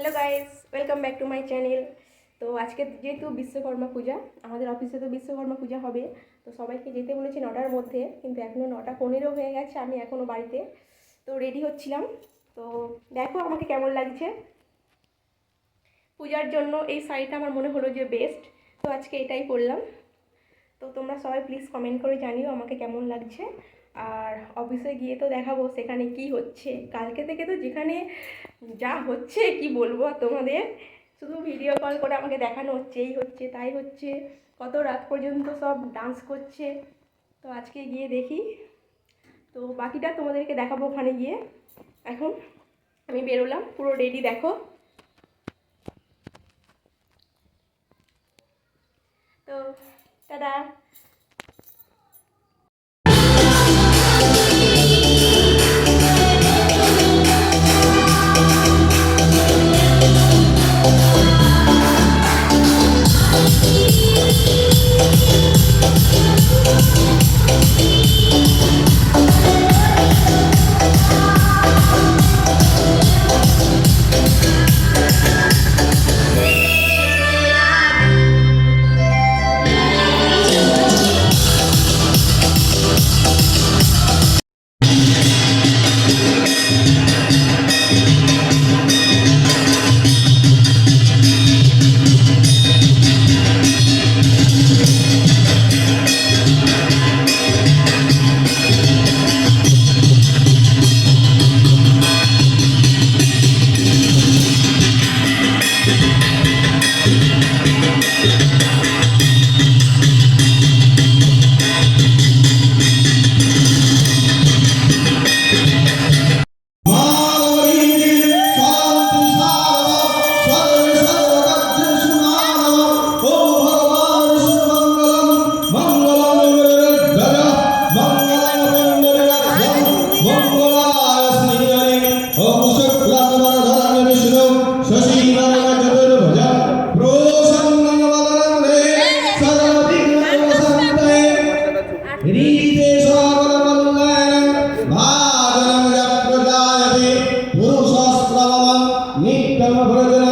Hello guys, welcome back to my channel. তো আজকে যেহেতু বিশ্বকর্মা পূজা, আমাদের অফিসে তো বিশ্বকর্মা পূজা হবে, তো সবাইকে যেতে বলেছি 9টার মধ্যে, কিন্তু এখনও 9:15 হয়ে গেছে, আমি এখনও বাড়িতে। তো রেডি হচ্ছিলাম। তো দেখো আমাকে কেমন লাগছে। পূজার জন্য এই শাড়িটা আমার মনে হলো যে বেস্ট, তো আজকে এটাই পরলাম। তো তোমরা সবাই প্লিজ কমেন্ট করে জানিও আমাকে কেমন লাগছে। আর অফিসে গিয়ে তো দেখাবো সেখানে কি হচ্ছে। কালকে থেকে তো যেখানে যা হচ্ছে কি বলবো তোমাদের, শুধু ভিডিও কল করে আমাকে দেখানো হচ্ছে, এই হচ্ছে তাই হচ্ছে, কত রাত পর্যন্ত সব ডান্স করছে। তো আজকে গিয়ে দেখি, তো বাকিটা তোমাদেরকে দেখাবো ওখানে গিয়ে। এখন আমি বেরোলাম, পুরো রেডি দেখো। তো টাটা। नित्यम भजन